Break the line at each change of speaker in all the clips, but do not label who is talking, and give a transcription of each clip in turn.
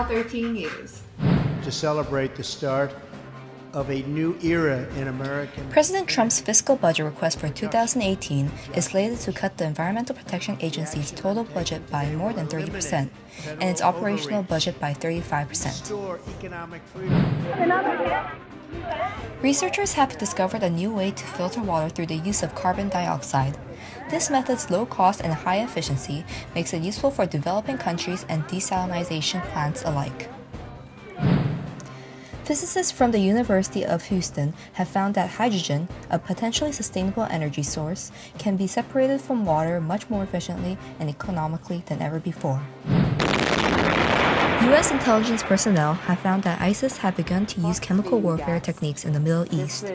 13 News.
To celebrate the start of a new era in American...
President Trump's fiscal budget request for 2018 is slated to cut the Environmental Protection Agency's total budget by more than 30% and its operational budget by 35%. Researchers have discovered a new way to filter water through the use of carbon dioxide. This method's low cost and high efficiency makes it useful for developing countries and desalination plants alike. Physicists from the University of Houston have found that hydrogen, a potentially sustainable energy source, can be separated from water much more efficiently and economically than ever before. U.S. intelligence personnel have found that ISIS have begun to use chemical warfare techniques in the Middle East.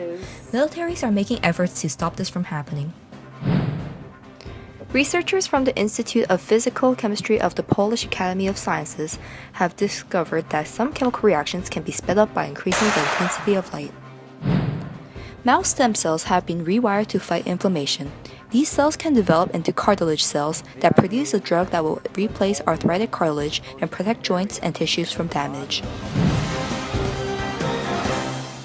Militaries are making efforts to stop this from happening. Researchers from the Institute of Physical Chemistry of the Polish Academy of Sciences have discovered that some chemical reactions can be sped up by increasing the intensity of light. Mouse stem cells have been rewired to fight inflammation. These cells can develop into cartilage cells that produce a drug that will replace arthritic cartilage and protect joints and tissues from damage.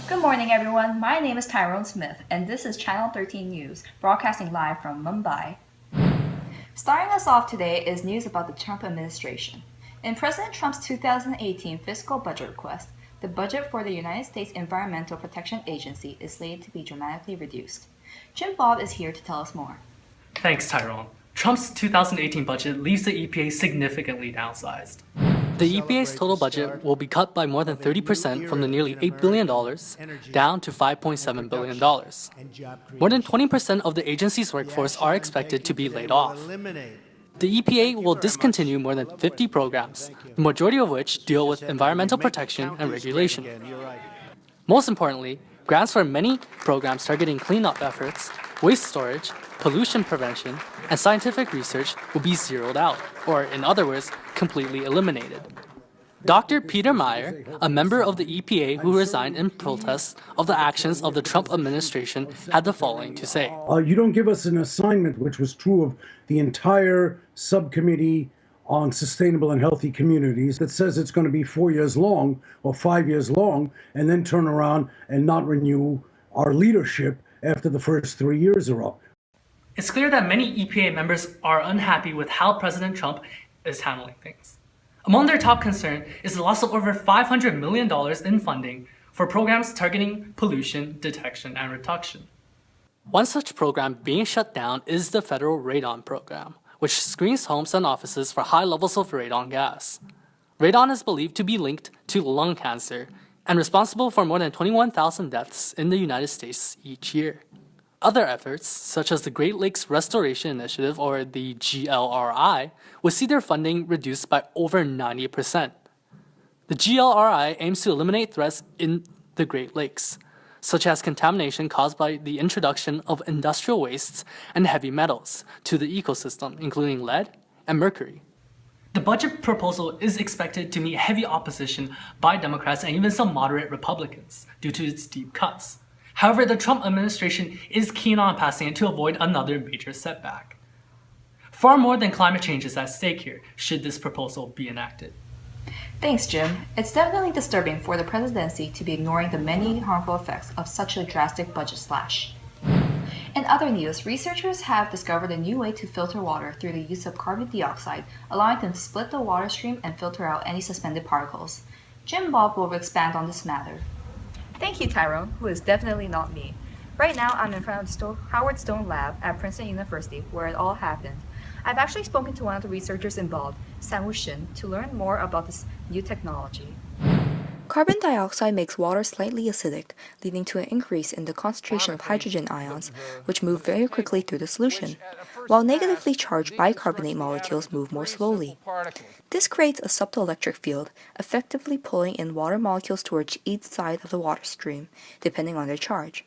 Good morning, everyone. My name is Tyrone Smith, and this is Channel 13 News, broadcasting live from Mumbai. Starting us off today is news about the Trump administration. In President Trump's 2018 fiscal budget request, the budget for the United States Environmental Protection Agency is slated to be dramatically reduced. Jim Bob is here to tell us more.
Thanks, Tyrone. Trump's 2018 budget leaves the EPA significantly downsized. The EPA's total budget will be cut by more than 30% from the nearly $8 billion down to $5.7 billion. More than 20% of the agency's workforce are expected to be laid off. The EPA will discontinue more than 50 programs, the majority of which deal with environmental protection and regulation. Most importantly, grants for many programs targeting cleanup efforts, waste storage, pollution prevention, and scientific research will be zeroed out, or in other words, completely eliminated. Dr. Peter Meyer, a member of the EPA who resigned in protest of the actions of the Trump administration, had the following to say.
You don't give us an assignment, which was true of the entire subcommittee on sustainable and healthy communities, that says it's going to be 4 years long or 5 years long, and then turn around and not renew our leadership after the first 3 years are up.
It's clear that many EPA members are unhappy with how President Trump is handling things. Among their top concern is the loss of over $500 million in funding for programs targeting pollution detection and reduction.
One such program being shut down is the federal radon program, which screens homes and offices for high levels of radon gas. Radon is believed to be linked to lung cancer and responsible for more than 21,000 deaths in the United States each year. Other efforts, such as the Great Lakes Restoration Initiative, or the GLRI, will see their funding reduced by over 90%. The GLRI aims to eliminate threats in the Great Lakes, such as contamination caused by the introduction of industrial wastes and heavy metals to the ecosystem, including lead and mercury.
The budget proposal is expected to meet heavy opposition by Democrats and even some moderate Republicans due to its deep cuts. However, the Trump administration is keen on passing it to avoid another major setback. Far more than climate change is at stake here, should this proposal be enacted.
Thanks, Jim. It's definitely disturbing for the presidency to be ignoring the many harmful effects of such a drastic budget slash. In other news, researchers have discovered a new way to filter water through the use of carbon dioxide, allowing them to split the water stream and filter out any suspended particles. Jim Bob will expand on this matter. Thank you, Tyrone, who is definitely not me. Right now, I'm in front of the Howard Stone lab at Princeton University, where it all happened. I've actually spoken to one of the researchers involved, Sang-Woo Shin, to learn more about this new technology.
Carbon dioxide makes water slightly acidic, leading to an increase in the concentration of hydrogen ions, which move very quickly through the solution, while negatively charged bicarbonate molecules move more slowly. This creates a subtle electric field, effectively pulling in water molecules towards each side of the water stream, depending on their charge.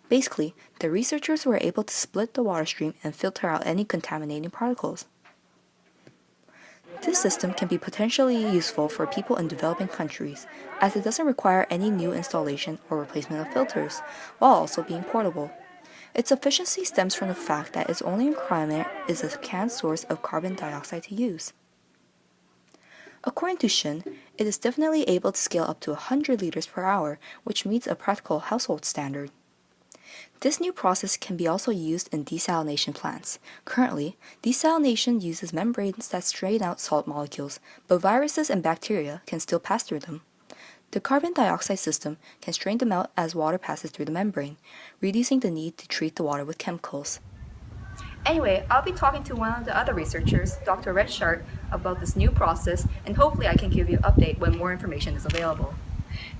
Basically, the researchers were able to split the water stream and filter out any contaminating particles. This system can be potentially useful for people in developing countries, as it doesn't require any new installation or replacement of filters, while also being portable. Its efficiency stems from the fact that its only requirement is a canned source of carbon dioxide to use. According to Shin, it is definitely able to scale up to 100 liters per hour, which meets a practical household standard. This new process can be also used in desalination plants. Currently, desalination uses membranes that strain out salt molecules, but viruses and bacteria can still pass through them. The carbon dioxide system can strain them out as water passes through the membrane, reducing the need to treat the water with chemicals.
Anyway, I'll be talking to one of the other researchers, Dr. Redshart, about this new process, and hopefully I can give you an update when more information is available.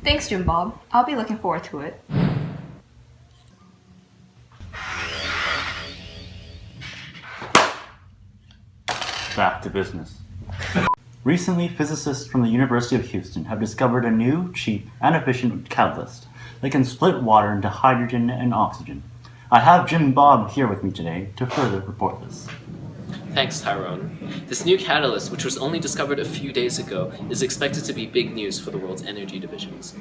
Thanks, Jim Bob. I'll be looking forward to it.
Back to business. Recently, physicists from the University of Houston have discovered a new, cheap, and efficient catalyst that can split water into hydrogen and oxygen. I have Jim Bob here with me today to further report this.
Thanks, Tyrone. This new catalyst, which was only discovered a few days ago, is expected to be big news for the world's energy divisions.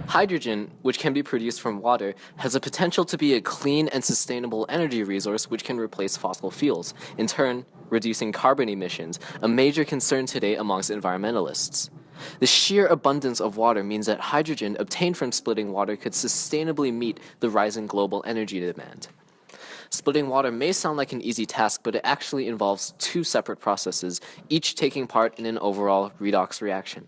Hydrogen, which can be produced from water, has the potential to be a clean and sustainable energy resource which can replace fossil fuels, in turn, reducing carbon emissions, a major concern today amongst environmentalists. The sheer abundance of water means that hydrogen obtained from splitting water could sustainably meet the rising global energy demand. Splitting water may sound like an easy task, but it actually involves two separate processes, each taking part in an overall redox reaction.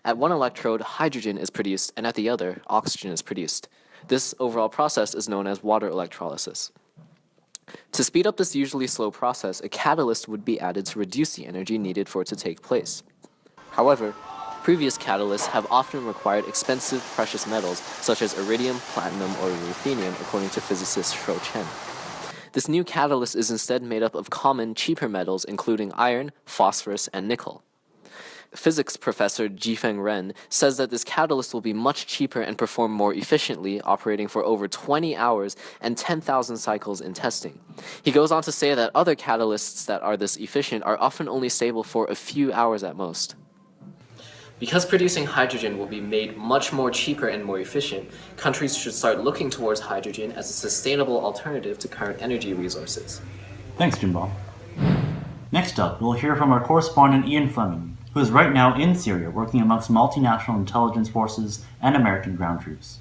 At one electrode, hydrogen is produced, and at the other, oxygen is produced. This overall process is known as water electrolysis. To speed up this usually slow process, a catalyst would be added to reduce the energy needed for it to take place. However, previous catalysts have often required expensive precious metals such as iridium, platinum, or ruthenium, according to physicist Shou Chen. This new catalyst is instead made up of common, cheaper metals including iron, phosphorus, and nickel. Physics professor Jifeng Ren says that this catalyst will be much cheaper and perform more efficiently, operating for over 20 hours and 10,000 cycles in testing. He goes on to say that other catalysts that are this efficient are often only stable for a few hours at most. Because producing hydrogen will be made much more cheaper and more efficient, countries should start looking towards hydrogen as a sustainable alternative to current energy resources.
Thanks, Jim Bob. Next up, we'll hear from our correspondent Ian Fleming, who is right now in Syria working amongst multinational intelligence forces and American ground troops.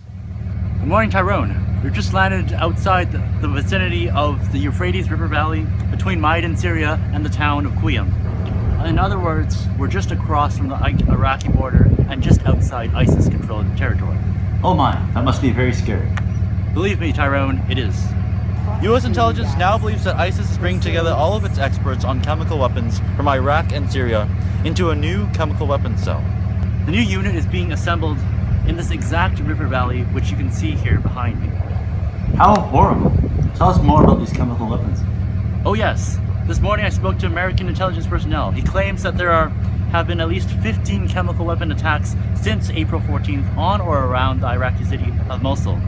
Good morning, Tyrone. We've just landed outside the vicinity of the Euphrates River Valley between Maidan, Syria, and the town of Qiyam. In other words, we're just across from the Iraqi border and just outside ISIS-controlled territory.
Oh my, that must be very scary.
Believe me, Tyrone, it is.
U.S. intelligence now believes that ISIS is bringing together all of its experts on chemical weapons from Iraq and Syria into a new chemical weapons cell.
The new unit is being assembled in this exact river valley, which you can see here behind me.
How horrible. Tell us more about these chemical weapons.
Oh yes, this morning I spoke to American intelligence personnel. He claims that there have been at least 15 chemical weapon attacks since April 14th on or around the Iraqi city of Mosul.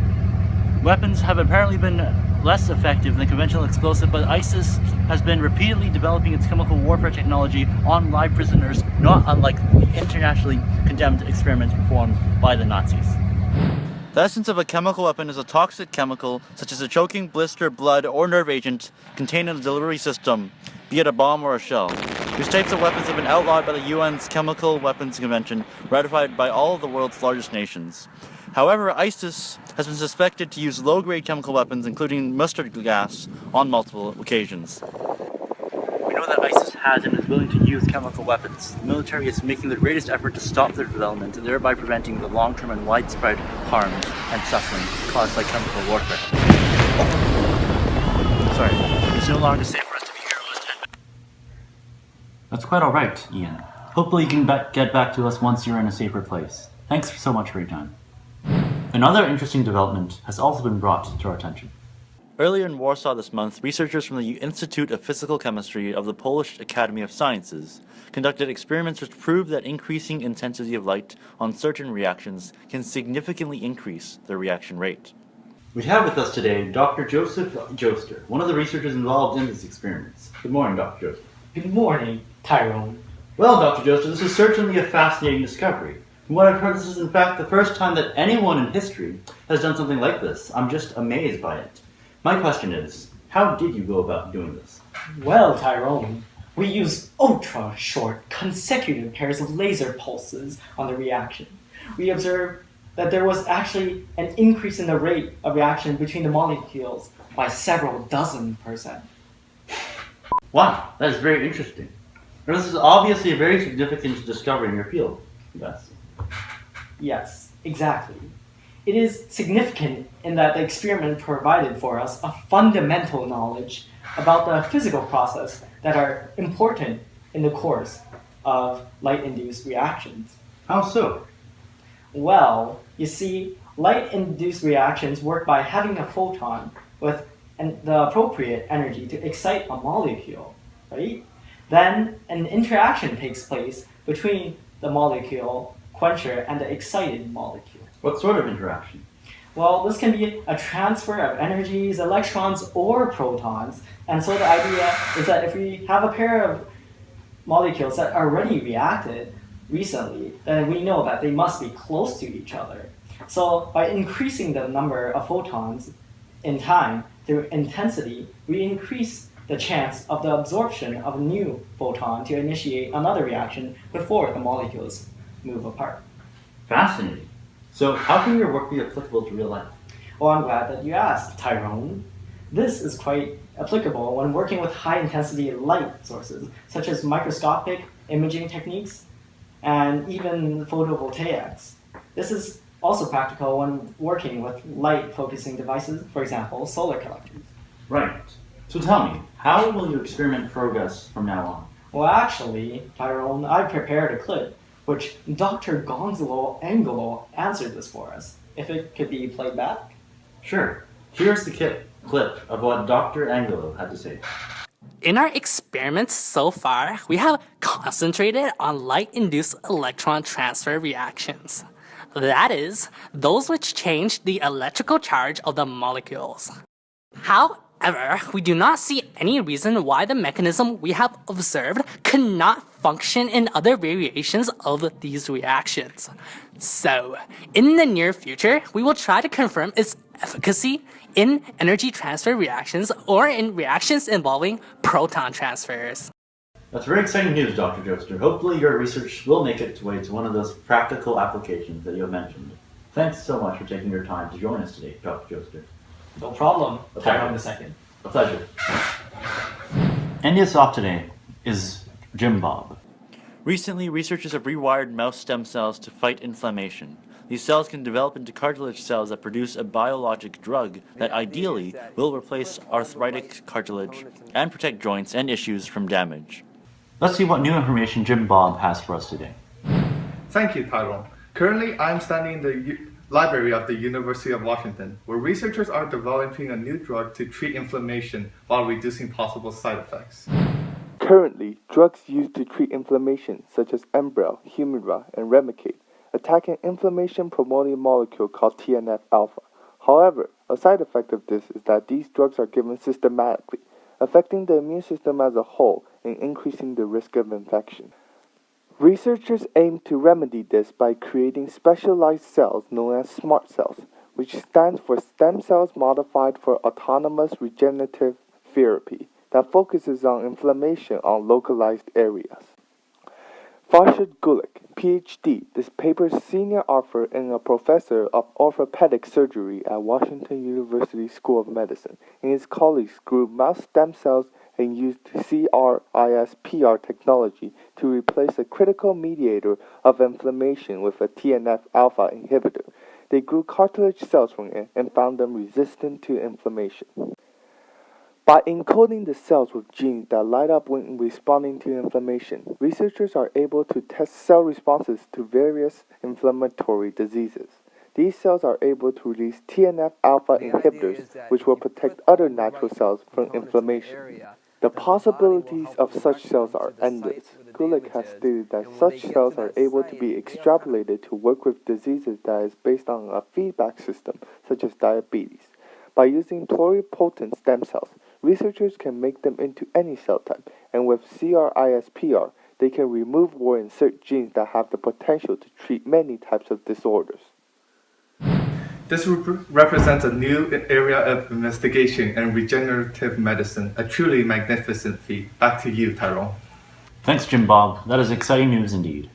Weapons have apparently been less effective than conventional explosive, but ISIS has been repeatedly developing its chemical warfare technology on live prisoners, not unlike the internationally condemned experiments performed by the Nazis.
The essence of a chemical weapon is a toxic chemical, such as a choking, blister, blood, or nerve agent contained in a delivery system, be it a bomb or a shell. These types of weapons have been outlawed by the UN's Chemical Weapons Convention, ratified by all of the world's largest nations. However, ISIS has been suspected to use low-grade chemical weapons, including mustard gas, on multiple occasions.
We know that ISIS has and is willing to use chemical weapons. The military is making the greatest effort to stop their development, thereby preventing the long-term and widespread harms and suffering caused by chemical warfare. Sorry, it's no longer safe for us to be heroes.
That's quite alright, Ian. Hopefully you can get back to us once you're in a safer place. Thanks so much for your time. Another interesting development has also been brought to our attention.
Earlier in Warsaw this month, researchers from the Institute of Physical Chemistry of the Polish Academy of Sciences conducted experiments which proved that increasing intensity of light on certain reactions can significantly increase their reaction rate.
We have with us today Dr. Joseph Joester, one of the researchers involved in these experiments. Good morning, Dr. Joester.
Good morning, Tyrone.
Well, Dr. Joester, this is certainly a fascinating discovery. From what I've heard, this is in fact the first time that anyone in history has done something like this. I'm just amazed by it. My question is, how did you go about doing this?
Well, Tyrone,
We use ultra-short, consecutive pairs of laser pulses on the reaction. We observed that there was actually an increase in the rate of reaction between the molecules by several dozen%.
Wow, that is very interesting. This is obviously a very significant discovery in your field, yes.
Yes, exactly. It is significant in that the experiment provided for us a fundamental knowledge about the physical process that are important in the course of light-induced reactions.
How so?
Well, you see, light-induced reactions work by having a photon with the appropriate energy to excite a molecule, right? Then an interaction takes place between the molecule quencher and the excited molecule.
What sort of interaction?
Well, this can be a transfer of energies, electrons, or protons. And so the idea is that if we have a pair of molecules that already reacted recently, then we know that they must be close to each other. So by increasing the number of photons in time through intensity, we increase the chance of the absorption of a new photon to initiate another reaction before the molecules move apart.
Fascinating. So how can your work be applicable to real life?
Well, I'm glad that you asked, Tyrone. This is quite applicable when working with high-intensity light sources, such as microscopic imaging techniques and even photovoltaics. This is also practical when working with light-focusing devices, for example, solar collectors.
Right. So tell me, how will your experiment progress from now on?
Well, actually, Tyrone, I prepared a clip which Dr. Gonzalo Angelo answered this for us. If it could be played back?
Sure. Here's the clip of what Dr. Angelo had to say.
In our experiments so far, we have concentrated on light-induced electron transfer reactions. That is, those which change the electrical charge of the molecules. However, we do not see any reason why the mechanism we have observed could not function in other variations of these reactions. So, in the near future, we will try to confirm its efficacy in energy transfer reactions or in reactions involving proton transfers.
That's very exciting news, Dr. Joester. Hopefully your research will make its way to one of those practical applications that you have mentioned. Thanks so much for taking your time to join us today, Dr. Joester.
No problem. Tyrone II.
A pleasure. India's off today is Jim Bob.
Recently, researchers have rewired mouse stem cells to fight inflammation. These cells can develop into cartilage cells that produce a biologic drug that ideally will replace arthritic cartilage and protect joints and tissues from damage.
Let's see what new information Jim Bob has for us today.
Thank you, Tyrone. Currently, I'm standing in the library of the University of Washington, where researchers are developing a new drug to treat inflammation while reducing possible side effects.
Currently, drugs used to treat inflammation, such as Enbrel, Humira, and Remicade, attack an inflammation-promoting molecule called TNF-alpha. However, a side effect of this is that these drugs are given systematically, affecting the immune system as a whole and increasing the risk of infection. Researchers aim to remedy this by creating specialized cells known as SMART cells, which stands for Stem Cells Modified for Autonomous Regenerative Therapy, that focuses on inflammation on localized areas. Farshad Gulick, PhD, this paper's senior author and a professor of orthopedic surgery at Washington University School of Medicine, and his colleagues grew mouse stem cells and used CRISPR technology to replace a critical mediator of inflammation with a TNF-alpha inhibitor. They grew cartilage cells from it and found them resistant to inflammation. By encoding the cells with genes that light up when responding to inflammation, researchers are able to test cell responses to various inflammatory diseases. These cells are able to release TNF-alpha inhibitors, which will protect other natural cells from inflammation. The possibilities of such cells are endless. Gulick has stated that such cells are able to be extrapolated to work with diseases that is based on a feedback system, such as diabetes. By using pluripotent stem cells, researchers can make them into any cell type, and with CRISPR, they can remove or insert genes that have the potential to treat many types of disorders.
This represents a new area of investigation in regenerative medicine, a truly magnificent feat. Back to you, Tyrone.
Thanks, Jim Bob. That is exciting news indeed.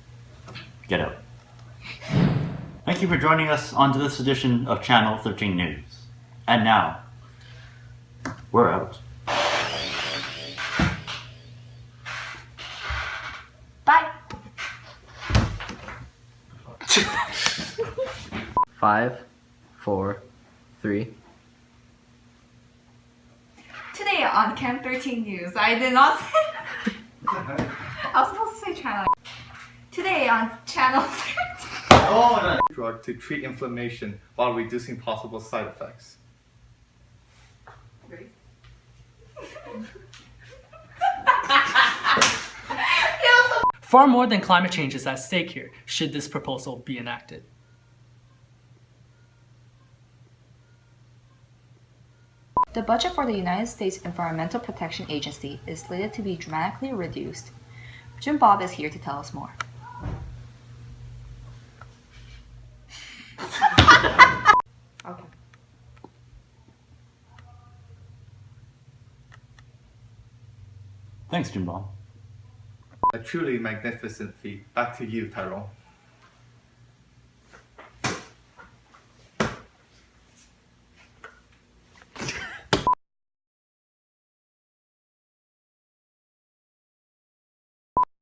Get out. Thank you for joining us on to this edition of Channel 13 News. And now, we're out.
Bye.
5, 4, 3.
Today on Chem 13 News, I did not say. I was supposed to say channel. Today on Channel 13.
Drug to treat inflammation while reducing possible side effects.
Far more than climate change is at stake here, should this proposal be enacted.
The budget for the United States Environmental Protection Agency is slated to be dramatically reduced. Jim Bob is here to tell us more. Okay.
Thanks, Jim Bob.
A truly magnificent feat. Back to you, Tyrone.